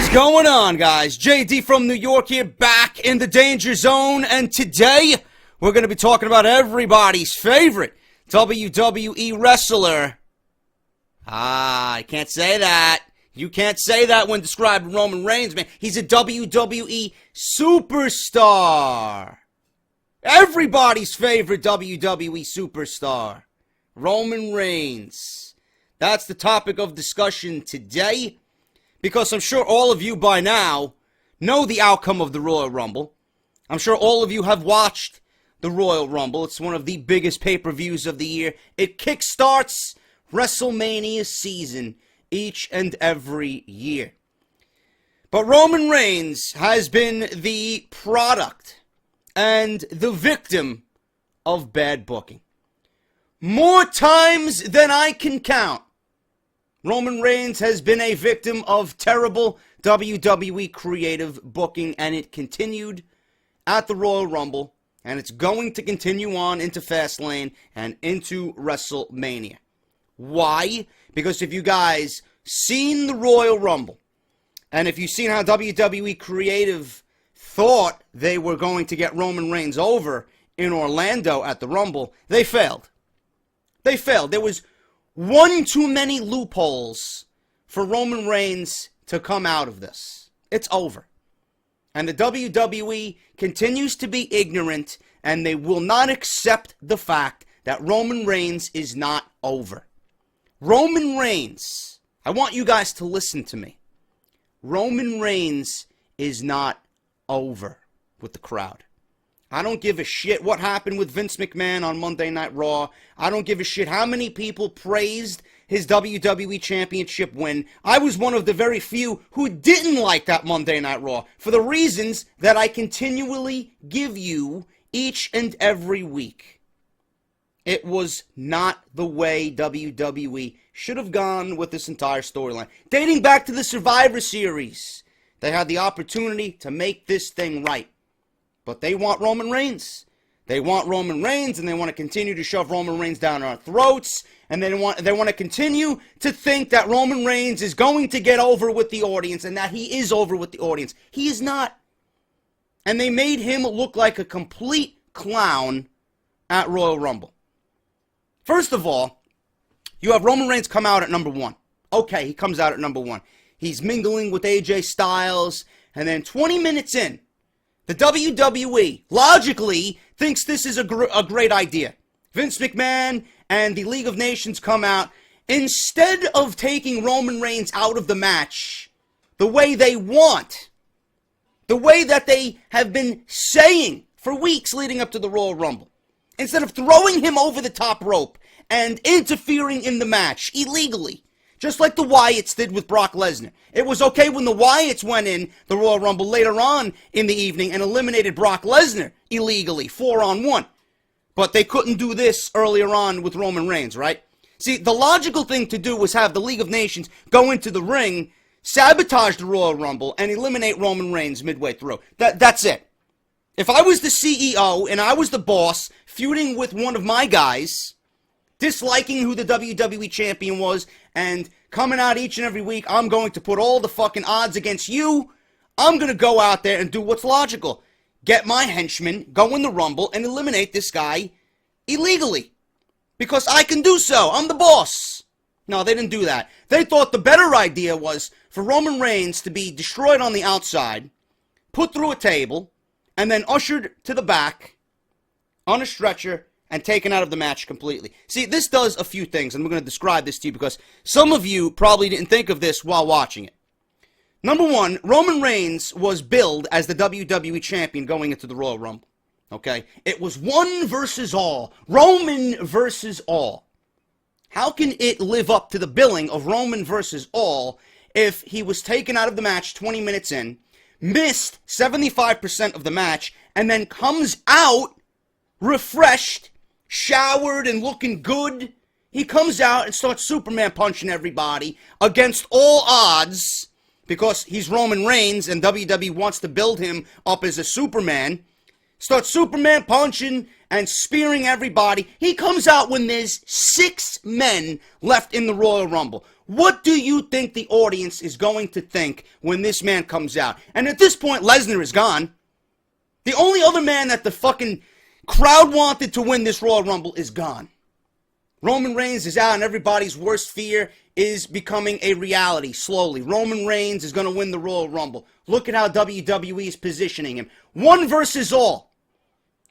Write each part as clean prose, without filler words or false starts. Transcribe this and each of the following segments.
What's going on, guys? JD from New York here, back in the Danger Zone, and today we're going to be talking about everybody's favorite WWE wrestler. I can't say that. You can't say that when describing Roman Reigns, man. He's a WWE superstar. Everybody's favorite WWE superstar, Roman Reigns. That's the topic of discussion today, because I'm sure all of you by now know the outcome of the Royal Rumble. I'm sure all of you have watched the Royal Rumble. It's one of the biggest pay-per-views of the year. It kickstarts Wrestlemania season each and every year. But Roman Reigns has been the product and the victim of bad booking. More times than I can count, Roman Reigns has been a victim of terrible WWE creative booking, and it continued at the Royal Rumble, and it's going to continue on into Fastlane and into WrestleMania. Why? Because if you guys seen the Royal Rumble, and if you've seen how WWE creative thought they were going to get Roman Reigns over in Orlando at the Rumble, they failed. They failed. There was one too many loopholes for Roman Reigns to come out of this. It's over. And the WWE continues to be ignorant, and they will not accept the fact that Roman Reigns is not over. Roman Reigns, I want you guys to listen to me. Roman Reigns is not over with the crowd. I don't give a shit what happened with Vince McMahon on Monday Night Raw. I don't give a shit how many people praised his WWE Championship win. I was one of the very few who didn't like that Monday Night Raw for the reasons that I continually give you each and every week. It was not the way WWE should have gone with this entire storyline. Dating back to the Survivor Series, they had the opportunity to make this thing right. But they want Roman Reigns. They want Roman Reigns, and they want to continue to shove Roman Reigns down our throats. And they want to continue to think that Roman Reigns is going to get over with the audience, and that he is over with the audience. He is not. And they made him look like a complete clown at Royal Rumble. First of all, you have Roman Reigns come out at number 1. Okay, he comes out at number 1. He's mingling with AJ Styles, and then 20 minutes in, the WWE, logically, thinks this is a great idea. Vince McMahon and the League of Nations come out. Instead of taking Roman Reigns out of the match the way they want, the way that they have been saying for weeks leading up to the Royal Rumble, instead of throwing him over the top rope and interfering in the match illegally, just like the Wyatts did with Brock Lesnar. It was okay when the Wyatts went in the Royal Rumble later on in the evening and eliminated Brock Lesnar illegally, 4-on-1. But they couldn't do this earlier on with Roman Reigns, right? See, the logical thing to do was have the League of Nations go into the ring, sabotage the Royal Rumble, and eliminate Roman Reigns midway through. That's it. If I was the CEO and I was the boss, feuding with one of my guys, disliking who the WWE champion was, and coming out each and every week, I'm going to put all the fucking odds against you. I'm going to go out there and do what's logical. Get my henchmen, go in the Rumble, and eliminate this guy illegally. Because I can do so. I'm the boss. No, they didn't do that. They thought the better idea was for Roman Reigns to be destroyed on the outside, put through a table, and then ushered to the back on a stretcher and taken out of the match completely. See, this does a few things, and we're going to describe this to you because some of you probably didn't think of this while watching it. Number 1, Roman Reigns was billed as the WWE champion going into the Royal Rumble. Okay? It was one versus all. Roman versus all. How can it live up to the billing of Roman versus all if he was taken out of the match 20 minutes in, missed 75% of the match, and then comes out refreshed, showered, and looking good? He comes out and starts Superman punching everybody against all odds because he's Roman Reigns and WWE wants to build him up as a Superman. Starts Superman punching and spearing everybody. He comes out when there's 6 men left in the Royal Rumble. What do you think the audience is going to think when this man comes out? And at this point, Lesnar is gone. The only other man that the fucking crowd wanted to win this Royal Rumble is gone. Roman Reigns is out, and everybody's worst fear is becoming a reality slowly. Roman Reigns is going to win the Royal Rumble. Look at how WWE is positioning him. One versus all.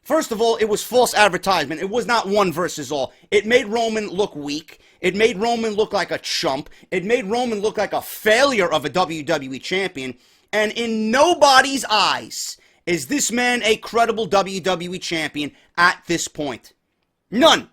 First of all, it was false advertisement. It was not one versus all. It made Roman look weak. It made Roman look like a chump. It made Roman look like a failure of a WWE champion. And in nobody's eyes is this man a credible WWE champion at this point. None.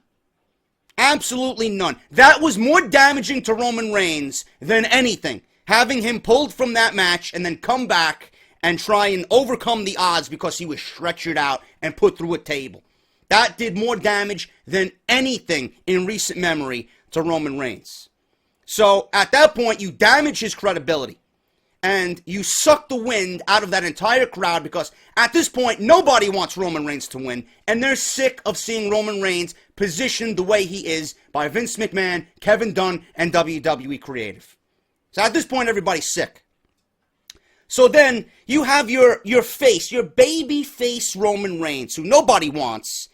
Absolutely none. That was more damaging to Roman Reigns than anything. Having him pulled from that match and then come back and try and overcome the odds because he was stretchered out and put through a table. That did more damage than anything in recent memory to Roman Reigns. So at that point, you damage his credibility. And you suck the wind out of that entire crowd because at this point, nobody wants Roman Reigns to win. And they're sick of seeing Roman Reigns positioned the way he is by Vince McMahon, Kevin Dunn, and WWE Creative. So at this point, everybody's sick. So then you have your face, your baby face Roman Reigns, who nobody wants,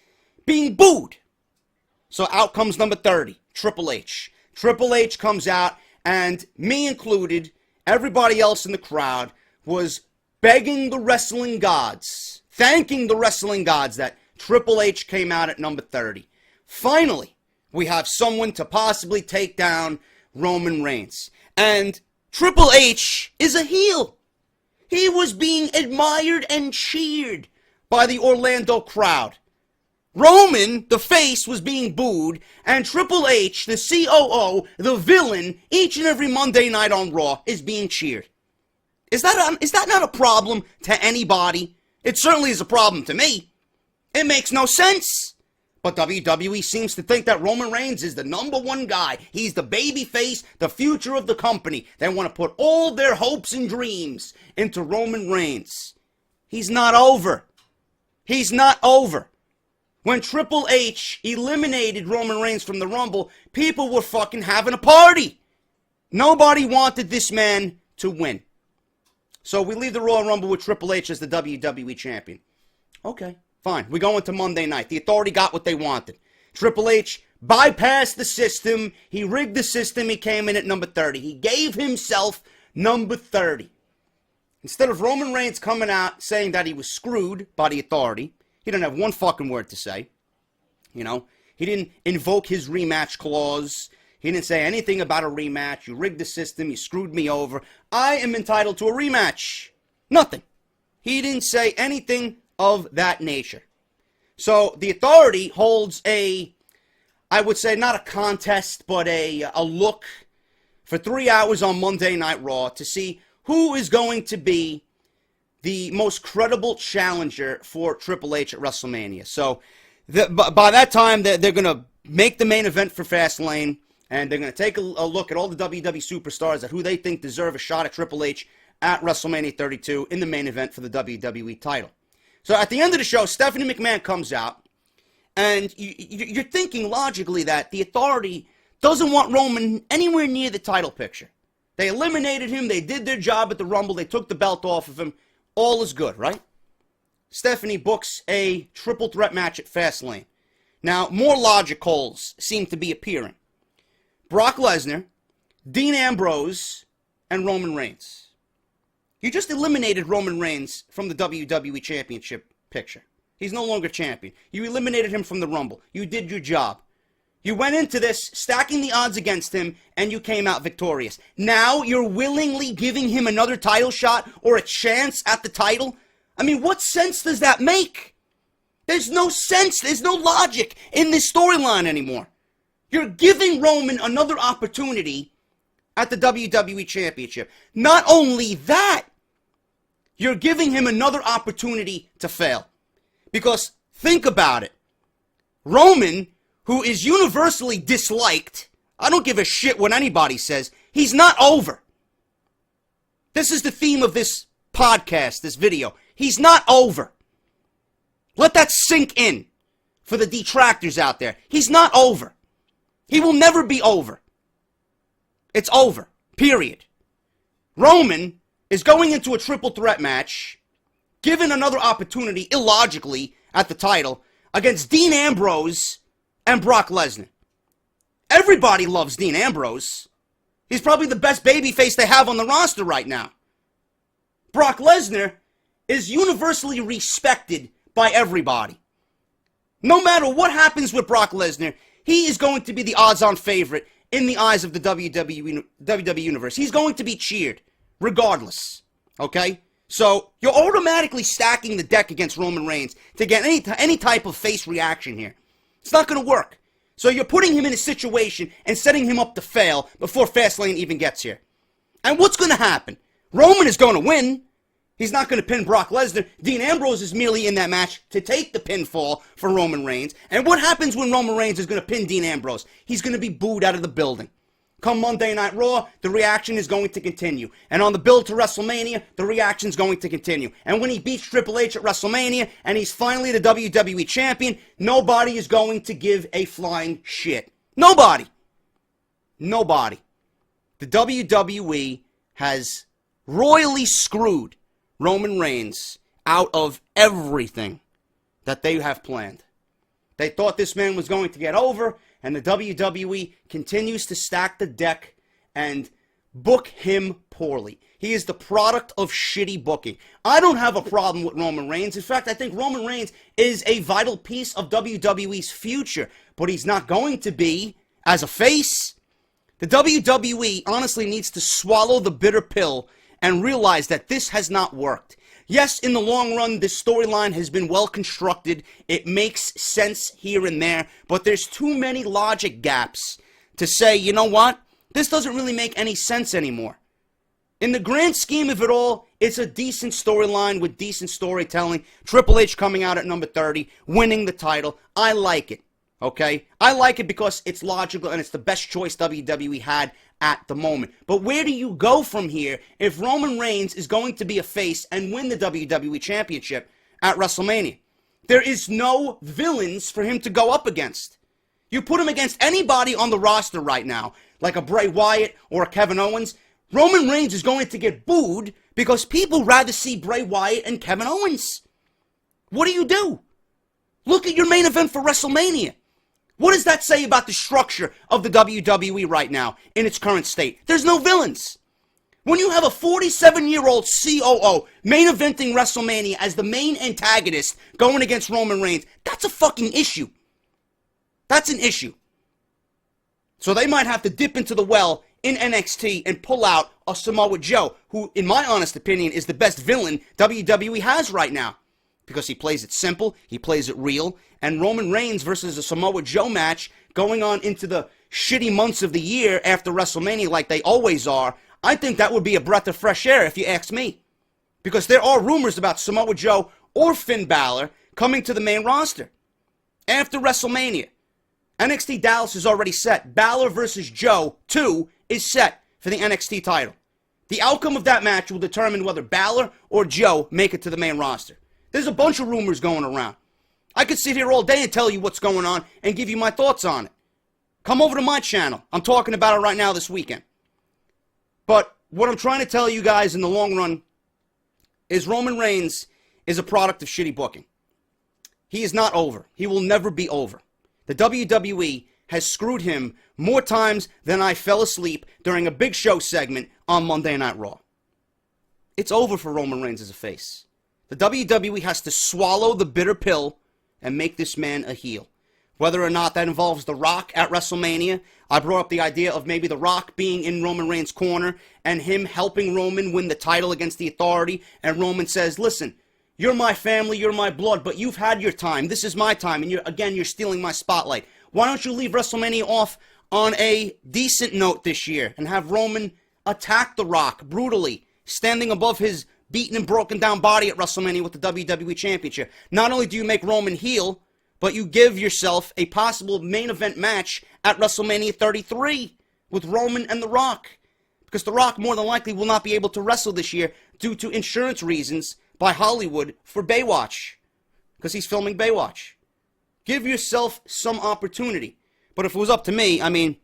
being booed. So out comes number 30, Triple H. Triple H comes out, and me included, everybody else in the crowd was begging the wrestling gods, thanking the wrestling gods that Triple H came out at number 30. Finally, we have someone to possibly take down Roman Reigns. And Triple H is a heel. He was being admired and cheered by the Orlando crowd. Roman, the face, was being booed, and Triple H, the COO, the villain, each and every Monday night on Raw, is being cheered. Is that not a problem to anybody? It certainly is a problem to me. It makes no sense. But WWE seems to think that Roman Reigns is the number one guy. He's the baby face, the future of the company. They want to put all their hopes and dreams into Roman Reigns. He's not over. He's not over. When Triple H eliminated Roman Reigns from the Rumble, people were fucking having a party. Nobody wanted this man to win. So we leave the Royal Rumble with Triple H as the WWE champion. Okay, fine. We go into Monday night. The Authority got what they wanted. Triple H bypassed the system. He rigged the system. He came in at number 30. He gave himself number 30. Instead of Roman Reigns coming out saying that he was screwed by the Authority, he didn't have one fucking word to say. You know, he didn't invoke his rematch clause. He didn't say anything about a rematch. You rigged the system. You screwed me over. I am entitled to a rematch. Nothing. He didn't say anything of that nature. So the Authority holds I would say not a contest, but a look for 3 hours on Monday Night Raw to see who is going to be the most credible challenger for Triple H at WrestleMania. So by that time, they're going to make the main event for Fastlane, and they're going to take a look at all the WWE superstars at who they think deserve a shot at Triple H at WrestleMania 32 in the main event for the WWE title. So at the end of the show, Stephanie McMahon comes out, and you're thinking logically that the Authority doesn't want Roman anywhere near the title picture. They eliminated him. They did their job at the Rumble. They took the belt off of him. All is good, right? Stephanie books a triple threat match at Fastlane. Now, more logic holes seem to be appearing. Brock Lesnar, Dean Ambrose, and Roman Reigns. You just eliminated Roman Reigns from the WWE Championship picture. He's no longer champion. You eliminated him from the Rumble. You did your job. You went into this stacking the odds against him, and you came out victorious. Now you're willingly giving him another title shot or a chance at the title? I mean, what sense does that make? There's no sense. There's no logic in this storyline anymore. You're giving Roman another opportunity at the WWE Championship. Not only that, you're giving him another opportunity to fail. Because think about it. Roman, who is universally disliked, I don't give a shit what anybody says, he's not over. This is the theme of this podcast, this video. He's not over. Let that sink in for the detractors out there. He's not over. He will never be over. It's over. Period. Roman is going into a triple threat match, given another opportunity, illogically, at the title, against Dean Ambrose and Brock Lesnar. Everybody loves Dean Ambrose. He's probably the best babyface they have on the roster right now. Brock Lesnar is universally respected by everybody. No matter what happens with Brock Lesnar, he is going to be the odds-on favorite in the eyes of the WWE Universe. He's going to be cheered, regardless. Okay? So, you're automatically stacking the deck against Roman Reigns to get any type of face reaction here. It's not going to work. So, you're putting him in a situation and setting him up to fail before Fastlane even gets here. And what's going to happen? Roman is going to win. He's not going to pin Brock Lesnar. Dean Ambrose is merely in that match to take the pinfall for Roman Reigns. And what happens when Roman Reigns is going to pin Dean Ambrose? He's going to be booed out of the building. Come Monday Night Raw, the reaction is going to continue. And on the build to WrestleMania, the reaction is going to continue. And when he beats Triple H at WrestleMania, and he's finally the WWE Champion, nobody is going to give a flying shit. Nobody. Nobody. The WWE has royally screwed Roman Reigns out of everything that they have planned. They thought this man was going to get over, and the WWE continues to stack the deck and book him poorly. He is the product of shitty booking. I don't have a problem with Roman Reigns. In fact, I think Roman Reigns is a vital piece of WWE's future, but he's not going to be as a face. The WWE honestly needs to swallow the bitter pill and realize that this has not worked. Yes, in the long run, this storyline has been well constructed. It makes sense here and there, but there's too many logic gaps to say, you know what? This doesn't really make any sense anymore. In the grand scheme of it all, it's a decent storyline with decent storytelling. Triple H coming out at number 30, winning the title. I like it, okay? I like it because it's logical and it's the best choice WWE had at the moment. But where do you go from here if Roman Reigns is going to be a face and win the WWE Championship at WrestleMania? There is no villains for him to go up against. You put him against anybody on the roster right now, like a Bray Wyatt or a Kevin Owens, Roman Reigns is going to get booed because people rather see Bray Wyatt and Kevin Owens. What do? Look at your main event for WrestleMania. What does that say about the structure of the WWE right now in its current state? There's no villains. When you have a 47-year-old COO main eventing WrestleMania as the main antagonist going against Roman Reigns, that's a fucking issue. That's an issue. So they might have to dip into the well in NXT and pull out a Samoa Joe, who, in my honest opinion, is the best villain WWE has right now. Because he plays it simple, he plays it real, and Roman Reigns versus a Samoa Joe match going on into the shitty months of the year after WrestleMania like they always are, I think that would be a breath of fresh air if you ask me. Because there are rumors about Samoa Joe or Finn Balor coming to the main roster after WrestleMania. NXT Dallas is already set. Balor versus Joe 2 is set for the NXT title. The outcome of that match will determine whether Balor or Joe make it to the main roster. There's a bunch of rumors going around. I could sit here all day and tell you what's going on and give you my thoughts on it. Come over to my channel. I'm talking about it right now this weekend. But what I'm trying to tell you guys in the long run is Roman Reigns is a product of shitty booking. He is not over. He will never be over. The WWE has screwed him more times than I fell asleep during a Big Show segment on Monday Night Raw. It's over for Roman Reigns as a face. The WWE has to swallow the bitter pill and make this man a heel. Whether or not that involves The Rock at WrestleMania, I brought up the idea of maybe The Rock being in Roman Reigns' corner and him helping Roman win the title against the Authority, and Roman says, listen, you're my family, you're my blood, but you've had your time. This is my time, and you're stealing my spotlight. Why don't you leave WrestleMania off on a decent note this year and have Roman attack The Rock brutally, standing above his beaten and broken down body at WrestleMania with the WWE Championship. Not only do you make Roman heel, but you give yourself a possible main event match at WrestleMania 33 with Roman and The Rock. Because The Rock more than likely will not be able to wrestle this year due to insurance reasons by Hollywood for Baywatch. because he's filming Baywatch. Give yourself some opportunity. But if it was up to me, I mean,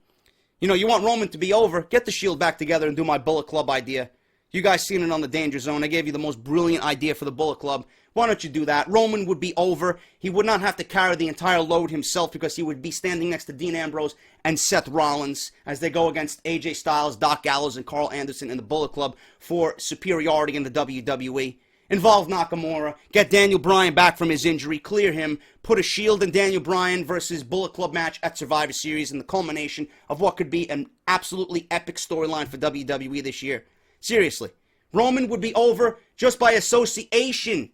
you know, you want Roman to be over, get the Shield back together and do my Bullet Club idea. You guys seen it on the Danger Zone. I gave you the most brilliant idea for the Bullet Club. Why don't you do that? Roman would be over. He would not have to carry the entire load himself because he would be standing next to Dean Ambrose and Seth Rollins as they go against AJ Styles, Doc Gallows, and Carl Anderson in the Bullet Club for superiority in the WWE. Involve Nakamura, get Daniel Bryan back from his injury, clear him, put a Shield and Daniel Bryan versus Bullet Club match at Survivor Series in the culmination of what could be an absolutely epic storyline for WWE this year. Seriously, Roman would be over just by association,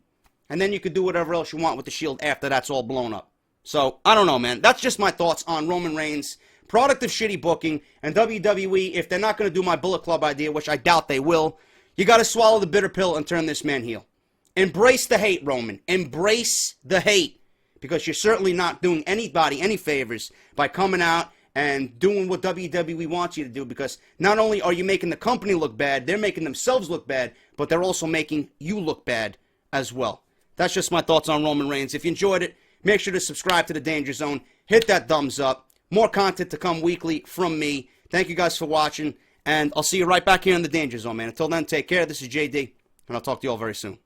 and then you could do whatever else you want with the Shield after that's all blown up. So, I don't know, man. That's just my thoughts on Roman Reigns, product of shitty booking, and WWE, if they're not going to do my Bullet Club idea, which I doubt they will, you got to swallow the bitter pill and turn this man heel. Embrace the hate, Roman. Embrace the hate. Because you're certainly not doing anybody any favors by coming out and doing what WWE wants you to do. Because not only are you making the company look bad, they're making themselves look bad, but they're also making you look bad as well. That's just my thoughts on Roman Reigns. If you enjoyed it, make sure to subscribe to the Danger Zone. Hit that thumbs up. More content to come weekly from me. Thank you guys for watching. And I'll see you right back here in the Danger Zone, man. Until then, take care. This is JD, and I'll talk to you all very soon.